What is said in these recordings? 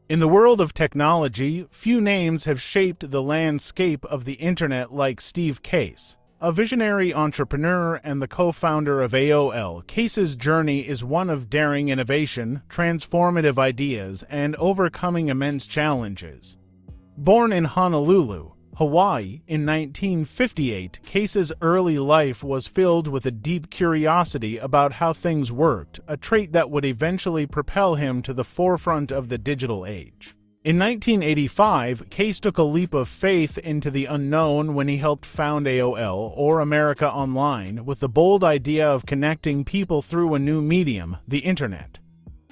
In the world of technology, few names have shaped the landscape of the internet like Steve Case, a visionary entrepreneur and the co-founder of AOL. Case's journey is one of daring innovation, transformative ideas, and overcoming immense challenges. Born in Honolulu, Hawaii, in 1958, Case's early life was filled with a deep curiosity about how things worked, a trait that would eventually propel him to the forefront of the digital age. In 1985, Case took a leap of faith into the unknown when he helped found AOL, or America Online, with the bold idea of connecting people through a new medium, the Internet.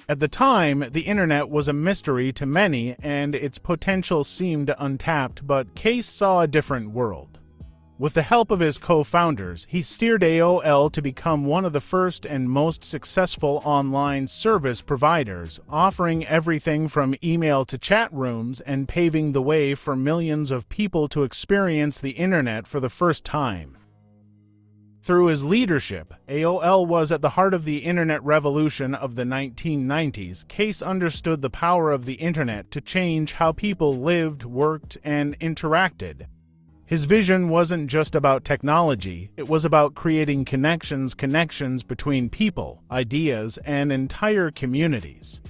At the time, the Internet was a mystery to many and its potential seemed untapped, but Case saw a different world. With the help of his co-founders, he steered AOL to become one of the first and most successful online service providers, offering everything from email to chat rooms and paving the way for millions of people to experience the Internet for the first time. Through his leadership, AOL was at the heart of the Internet revolution of the 1990s. Case understood the power of the Internet to change how people lived, worked, and interacted. His vision wasn't just about technology, it was about creating connections between people, ideas, and entire communities.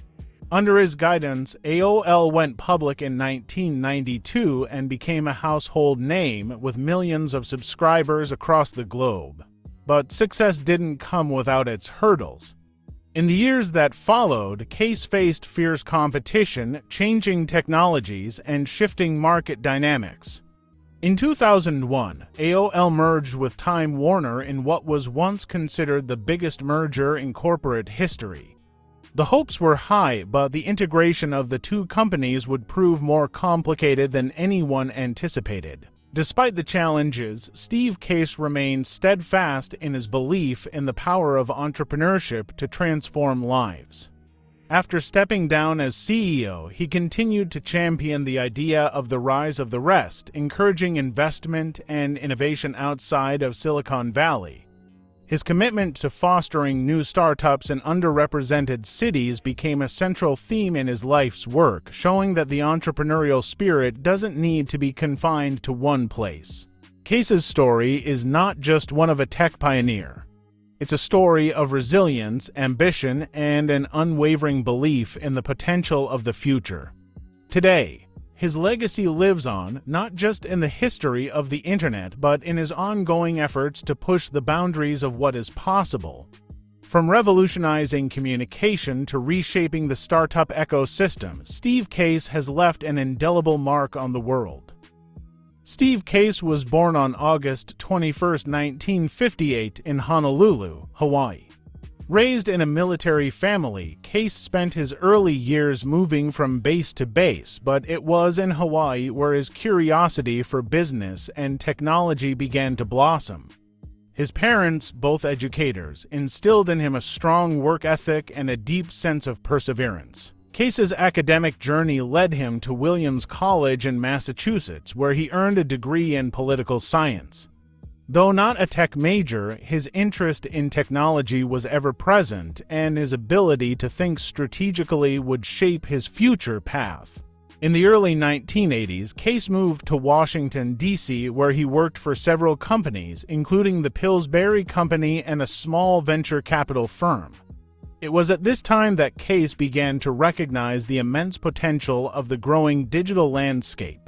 Under his guidance, AOL went public in 1992 and became a household name with millions of subscribers across the globe. But success didn't come without its hurdles. In the years that followed, Case faced fierce competition, changing technologies, and shifting market dynamics. In 2001, AOL merged with Time Warner in what was once considered the biggest merger in corporate history. The hopes were high, but the integration of the two companies would prove more complicated than anyone anticipated. Despite the challenges, Steve Case remained steadfast in his belief in the power of entrepreneurship to transform lives. After stepping down as CEO, he continued to champion the idea of the rise of the rest, encouraging investment and innovation outside of Silicon Valley. His commitment to fostering new startups in underrepresented cities became a central theme in his life's work, showing that the entrepreneurial spirit doesn't need to be confined to one place. Case's story is not just one of a tech pioneer. It's a story of resilience, ambition, and an unwavering belief in the potential of the future. Today, his legacy lives on, not just in the history of the Internet, but in his ongoing efforts to push the boundaries of what is possible. From revolutionizing communication to reshaping the startup ecosystem, Steve Case has left an indelible mark on the world. Steve Case was born on August 21, 1958, in Honolulu, Hawaii. Raised in a military family, Case spent his early years moving from base to base, but it was in Hawaii where his curiosity for business and technology began to blossom. His parents, both educators, instilled in him a strong work ethic and a deep sense of perseverance. Case's academic journey led him to Williams College in Massachusetts, where he earned a degree in political science. Though not a tech major, his interest in technology was ever present, and his ability to think strategically would shape his future path. In the early 1980s, Case moved to Washington, D.C., where he worked for several companies, including the Pillsbury Company and a small venture capital firm. It was at this time that Case began to recognize the immense potential of the growing digital landscape.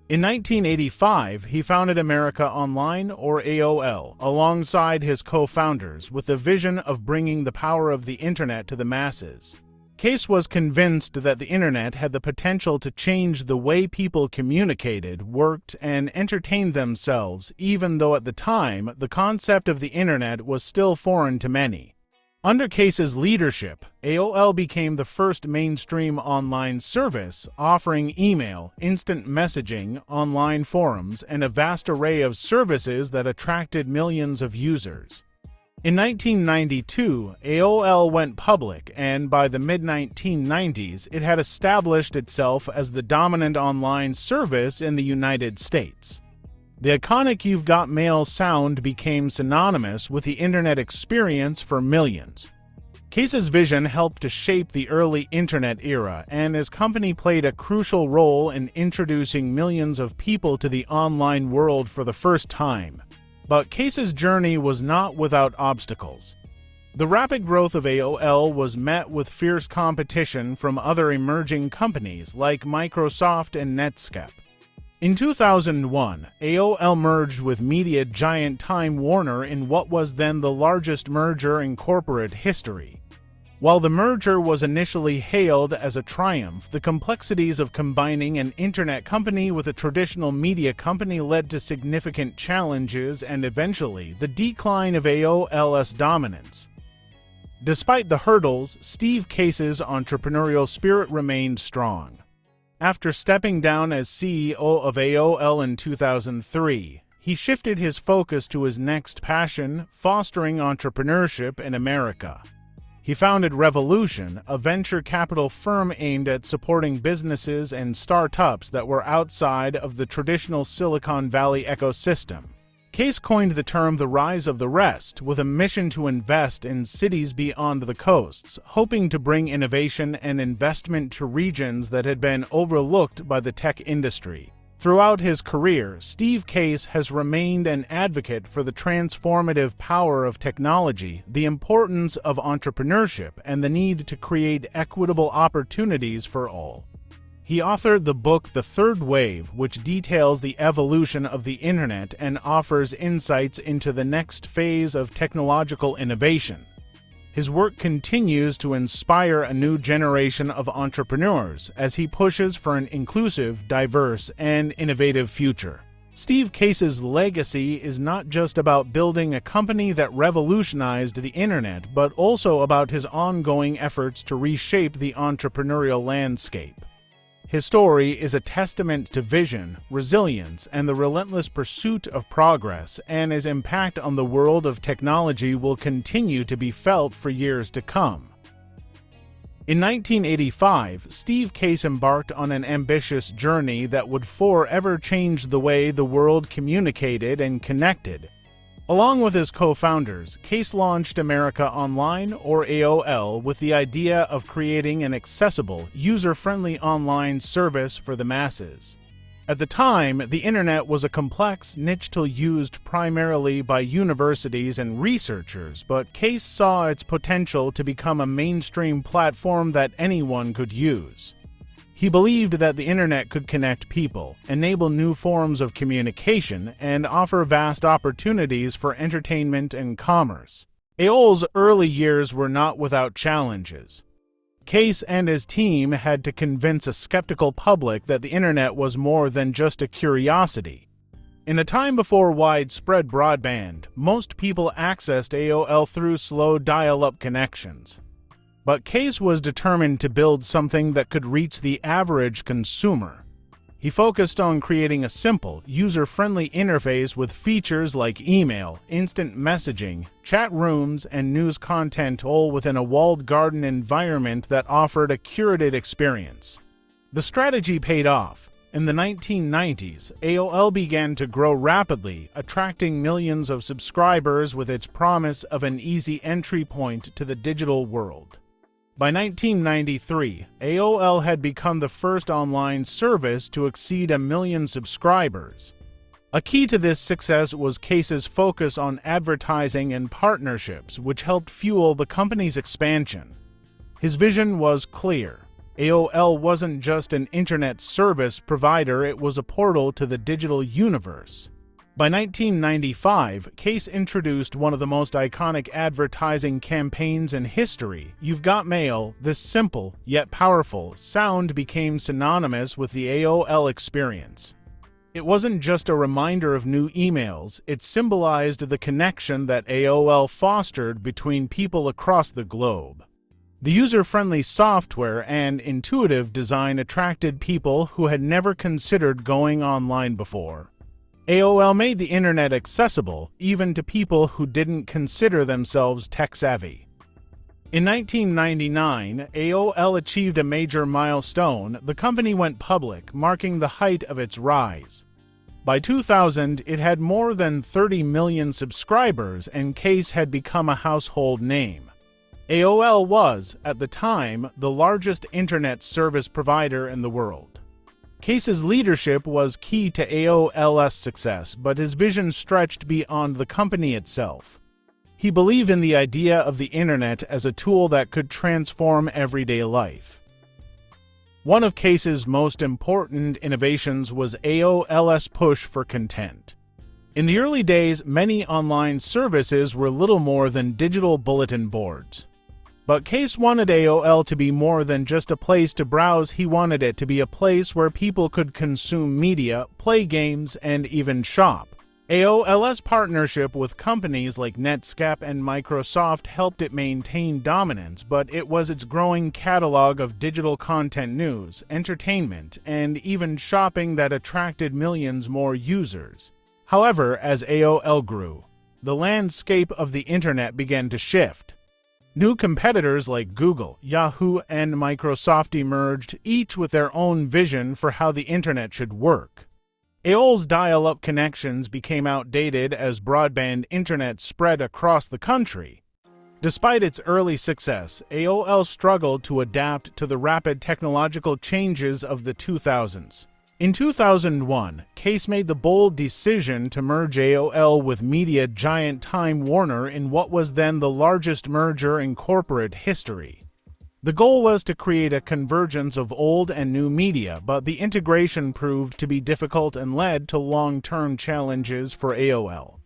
In 1985, he founded America Online, or AOL, alongside his co-founders, with the vision of bringing the power of the Internet to the masses. Case was convinced that the Internet had the potential to change the way people communicated, worked, and entertained themselves, even though at the time, the concept of the Internet was still foreign to many. Under Case's leadership, AOL became the first mainstream online service, offering email, instant messaging, online forums, and a vast array of services that attracted millions of users. In 1992, AOL went public, and by the mid-1990s, it had established itself as the dominant online service in the United States. The iconic "You've Got Mail" sound became synonymous with the Internet experience for millions. Case's vision helped to shape the early internet era, and his company played a crucial role in introducing millions of people to the online world for the first time. But Case's journey was not without obstacles. The rapid growth of AOL was met with fierce competition from other emerging companies like Microsoft and Netscape. In 2001, AOL merged with media giant Time Warner in what was then the largest merger in corporate history. While the merger was initially hailed as a triumph, the complexities of combining an internet company with a traditional media company led to significant challenges and eventually the decline of AOL's dominance. Despite the hurdles, Steve Case's entrepreneurial spirit remained strong. After stepping down as CEO of AOL in 2003, he shifted his focus to his next passion, fostering entrepreneurship in America. He founded Revolution, a venture capital firm aimed at supporting businesses and startups that were outside of the traditional Silicon Valley ecosystem. Case coined the term the rise of the rest, with a mission to invest in cities beyond the coasts, hoping to bring innovation and investment to regions that had been overlooked by the tech industry. Throughout his career, Steve Case has remained an advocate for the transformative power of technology, the importance of entrepreneurship, and the need to create equitable opportunities for all. He authored the book The Third Wave, which details the evolution of the internet and offers insights into the next phase of technological innovation. His work continues to inspire a new generation of entrepreneurs as he pushes for an inclusive, diverse, and innovative future. Steve Case's legacy is not just about building a company that revolutionized the internet, but also about his ongoing efforts to reshape the entrepreneurial landscape. His story is a testament to vision, resilience, and the relentless pursuit of progress, and his impact on the world of technology will continue to be felt for years to come. In 1985, Steve Case embarked on an ambitious journey that would forever change the way the world communicated and connected. Along with his co-founders, Case launched America Online, or AOL, with the idea of creating an accessible, user-friendly online service for the masses. At the time, the internet was a complex niche tool used primarily by universities and researchers, but Case saw its potential to become a mainstream platform that anyone could use. He believed that the internet could connect people, enable new forms of communication, and offer vast opportunities for entertainment and commerce. AOL's early years were not without challenges. Case and his team had to convince a skeptical public that the internet was more than just a curiosity. In a time before widespread broadband, most people accessed AOL through slow dial-up connections. But Case was determined to build something that could reach the average consumer. He focused on creating a simple, user-friendly interface with features like email, instant messaging, chat rooms, and news content, all within a walled garden environment that offered a curated experience. The strategy paid off. In the 1990s, AOL began to grow rapidly, attracting millions of subscribers with its promise of an easy entry point to the digital world. By 1993, AOL had become the first online service to exceed 1 million subscribers. A key to this success was Case's focus on advertising and partnerships, which helped fuel the company's expansion. His vision was clear. AOL wasn't just an internet service provider, it was a portal to the digital universe. By 1995, Case introduced one of the most iconic advertising campaigns in history. "You've Got Mail." This simple, yet powerful, sound became synonymous with the AOL experience. It wasn't just a reminder of new emails, it symbolized the connection that AOL fostered between people across the globe. The user-friendly software and intuitive design attracted people who had never considered going online before. AOL made the internet accessible, even to people who didn't consider themselves tech-savvy. In 1999, AOL achieved a major milestone. The company went public, marking the height of its rise. By 2000, it had more than 30 million subscribers, and Case had become a household name. AOL was, at the time, the largest internet service provider in the world. Case's leadership was key to AOL's success, but his vision stretched beyond the company itself. He believed in the idea of the internet as a tool that could transform everyday life. One of Case's most important innovations was AOL's push for content. In the early days, many online services were little more than digital bulletin boards. But Case wanted AOL to be more than just a place to browse. He wanted it to be a place where people could consume media, play games, and even shop. AOL's partnership with companies like Netscape and Microsoft helped it maintain dominance, but it was its growing catalog of digital content, news, entertainment, and even shopping that attracted millions more users. However, as AOL grew, the landscape of the internet began to shift. New competitors like Google, Yahoo, and Microsoft emerged, each with their own vision for how the internet should work. AOL's dial-up connections became outdated as broadband internet spread across the country. Despite its early success, AOL struggled to adapt to the rapid technological changes of the 2000s. In 2001, Case made the bold decision to merge AOL with media giant Time Warner in what was then the largest merger in corporate history. The goal was to create a convergence of old and new media, but the integration proved to be difficult and led to long-term challenges for AOL.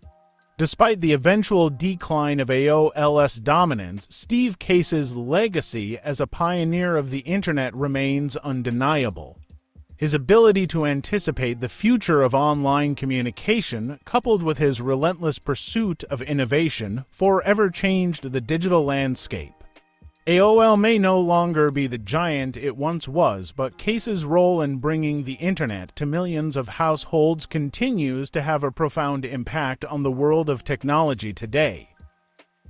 Despite the eventual decline of AOL's dominance, Steve Case's legacy as a pioneer of the internet remains undeniable. His ability to anticipate the future of online communication, coupled with his relentless pursuit of innovation, forever changed the digital landscape. AOL may no longer be the giant it once was, but Case's role in bringing the internet to millions of households continues to have a profound impact on the world of technology today.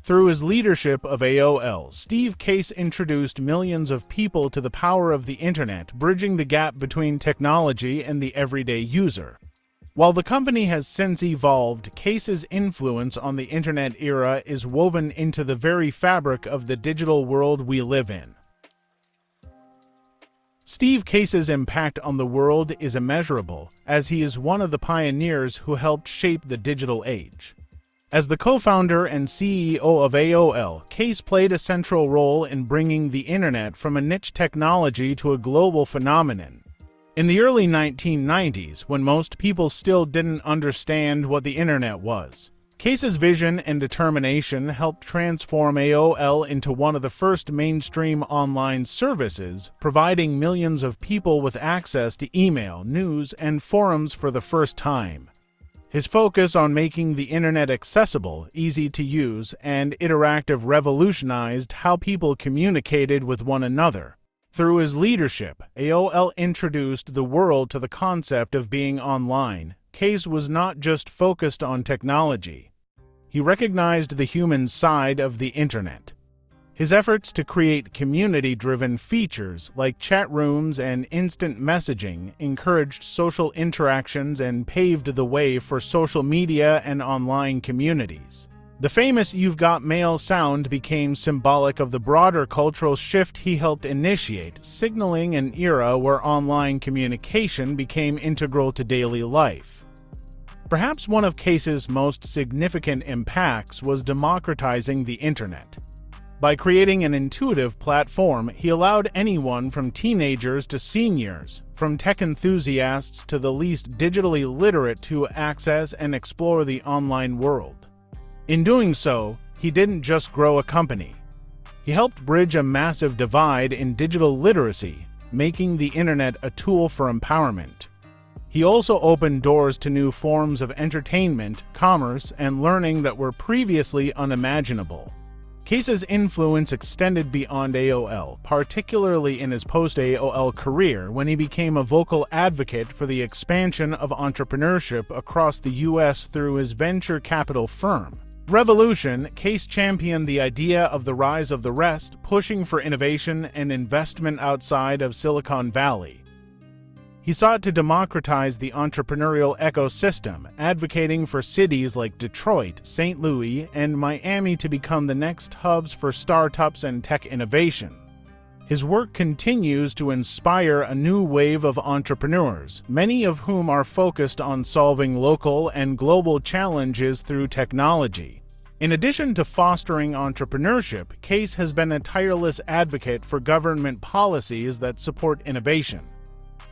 Through his leadership of AOL, Steve Case introduced millions of people to the power of the internet, bridging the gap between technology and the everyday user. While the company has since evolved, Case's influence on the internet era is woven into the very fabric of the digital world we live in. Steve Case's impact on the world is immeasurable, as he is one of the pioneers who helped shape the digital age. As the co-founder and CEO of AOL, Case played a central role in bringing the internet from a niche technology to a global phenomenon. In the early 1990s, when most people still didn't understand what the internet was, Case's vision and determination helped transform AOL into one of the first mainstream online services, providing millions of people with access to email, news, and forums for the first time. His focus on making the internet accessible, easy to use, and interactive revolutionized how people communicated with one another. Through his leadership, AOL introduced the world to the concept of being online. Case was not just focused on technology. He recognized the human side of the internet. His efforts to create community-driven features like chat rooms and instant messaging encouraged social interactions and paved the way for social media and online communities. The famous "You've Got Mail" sound became symbolic of the broader cultural shift he helped initiate, signaling an era where online communication became integral to daily life. Perhaps one of Case's most significant impacts was democratizing the internet. By creating an intuitive platform, he allowed anyone from teenagers to seniors, from tech enthusiasts to the least digitally literate to access and explore the online world. In doing so, he didn't just grow a company. He helped bridge a massive divide in digital literacy, making the internet a tool for empowerment. He also opened doors to new forms of entertainment, commerce, and learning that were previously unimaginable. Case's influence extended beyond AOL, particularly in his post-AOL career when he became a vocal advocate for the expansion of entrepreneurship across the U.S. through his venture capital firm. Revolution, Case championed the idea of the rise of the rest, pushing for innovation and investment outside of Silicon Valley. He sought to democratize the entrepreneurial ecosystem, advocating for cities like Detroit, St. Louis, and Miami to become the next hubs for startups and tech innovation. His work continues to inspire a new wave of entrepreneurs, many of whom are focused on solving local and global challenges through technology. In addition to fostering entrepreneurship, Case has been a tireless advocate for government policies that support innovation.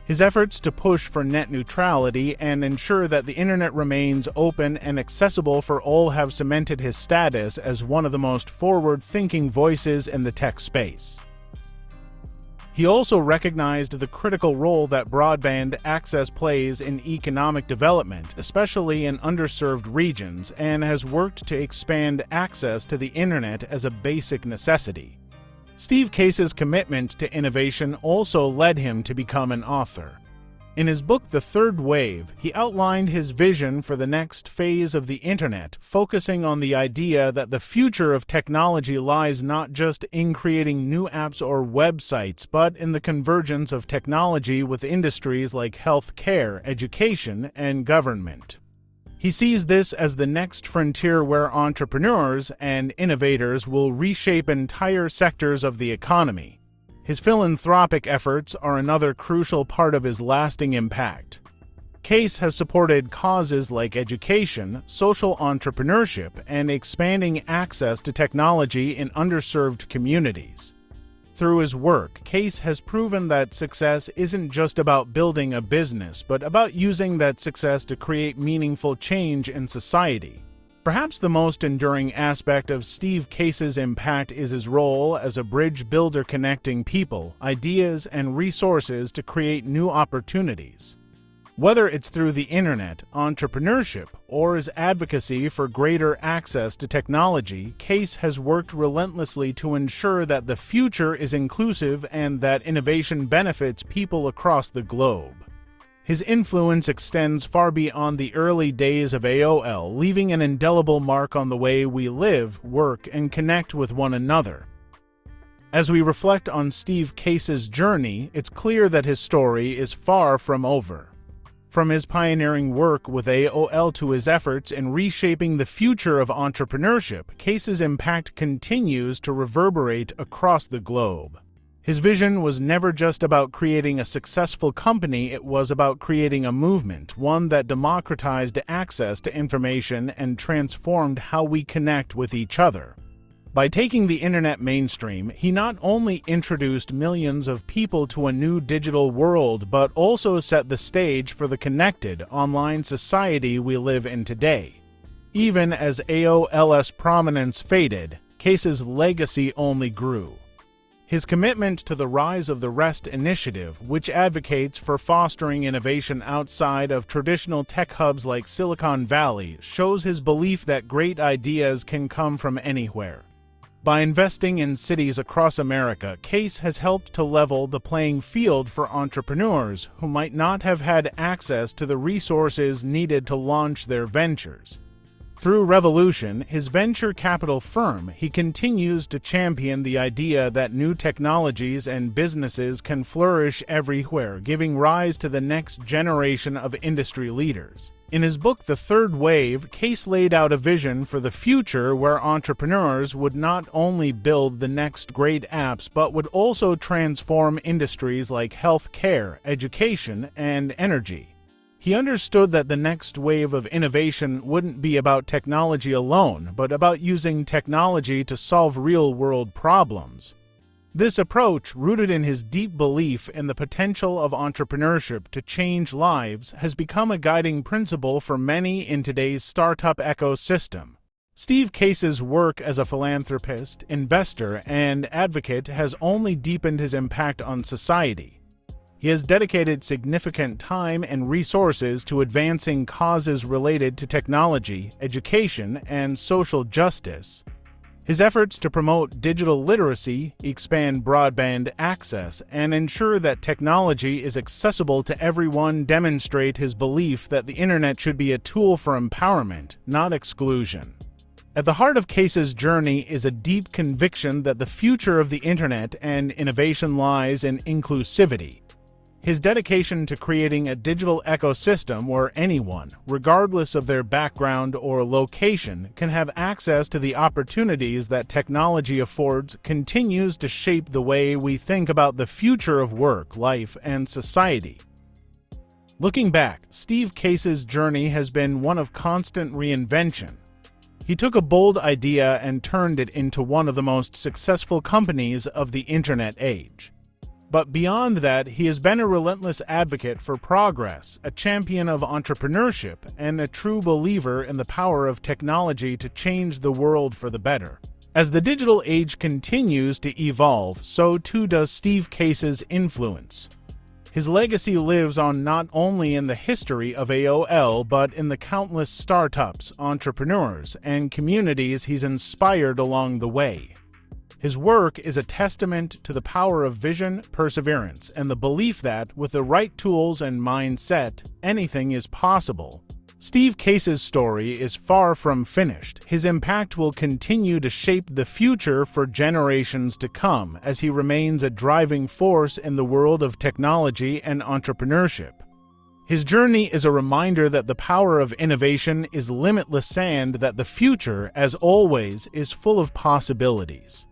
His efforts to push for net neutrality and ensure that the internet remains open and accessible for all have cemented his status as one of the most forward-thinking voices in the tech space. He also recognized the critical role that broadband access plays in economic development, especially in underserved regions, and has worked to expand access to the internet as a basic necessity. Steve Case's commitment to innovation also led him to become an author. In his book The Third Wave, he outlined his vision for the next phase of the internet, focusing on the idea that the future of technology lies not just in creating new apps or websites, but in the convergence of technology with industries like healthcare, education, and government. He sees this as the next frontier where entrepreneurs and innovators will reshape entire sectors of the economy. His philanthropic efforts are another crucial part of his lasting impact. Case has supported causes like education, social entrepreneurship, and expanding access to technology in underserved communities. Through his work, Case has proven that success isn't just about building a business, but about using that success to create meaningful change in society. Perhaps the most enduring aspect of Steve Case's impact is his role as a bridge builder connecting people, ideas, and resources to create new opportunities. Whether it's through the internet, entrepreneurship, or his advocacy for greater access to technology, Case has worked relentlessly to ensure that the future is inclusive and that innovation benefits people across the globe. His influence extends far beyond the early days of AOL, leaving an indelible mark on the way we live, work, and connect with one another. As we reflect on Steve Case's journey, it's clear that his story is far from over. From his pioneering work with AOL to his efforts in reshaping the future of entrepreneurship, Case's impact continues to reverberate across the globe. His vision was never just about creating a successful company, it was about creating a movement, one that democratized access to information and transformed how we connect with each other. By taking the internet mainstream, he not only introduced millions of people to a new digital world, but also set the stage for the connected, online society we live in today. Even as AOL's prominence faded, Case's legacy only grew. His commitment to the Rise of the Rest initiative, which advocates for fostering innovation outside of traditional tech hubs like Silicon Valley, shows his belief that great ideas can come from anywhere. By investing in cities across America, Case has helped to level the playing field for entrepreneurs who might not have had access to the resources needed to launch their ventures. Through Revolution, his venture capital firm, he continues to champion the idea that new technologies and businesses can flourish everywhere, giving rise to the next generation of industry leaders. In his book The Third Wave, Case laid out a vision for the future where entrepreneurs would not only build the next great apps, but would also transform industries like healthcare, education, and energy. He understood that the next wave of innovation wouldn't be about technology alone, but about using technology to solve real-world problems. This approach, rooted in his deep belief in the potential of entrepreneurship to change lives, has become a guiding principle for many in today's startup ecosystem. Steve Case's work as a philanthropist, investor, and advocate has only deepened his impact on society. He has dedicated significant time and resources to advancing causes related to technology, education, and social justice. His efforts to promote digital literacy, expand broadband access, and ensure that technology is accessible to everyone demonstrate his belief that the internet should be a tool for empowerment, not exclusion. At the heart of Case's journey is a deep conviction that the future of the internet and innovation lies in inclusivity. His dedication to creating a digital ecosystem where anyone, regardless of their background or location, can have access to the opportunities that technology affords continues to shape the way we think about the future of work, life, and society. Looking back, Steve Case's journey has been one of constant reinvention. He took a bold idea and turned it into one of the most successful companies of the internet age. But beyond that, he has been a relentless advocate for progress, a champion of entrepreneurship, and a true believer in the power of technology to change the world for the better. As the digital age continues to evolve, so too does Steve Case's influence. His legacy lives on not only in the history of AOL, but in the countless startups, entrepreneurs, and communities he's inspired along the way. His work is a testament to the power of vision, perseverance, and the belief that, with the right tools and mindset, anything is possible. Steve Case's story is far from finished. His impact will continue to shape the future for generations to come as he remains a driving force in the world of technology and entrepreneurship. His journey is a reminder that the power of innovation is limitless and that the future, as always, is full of possibilities.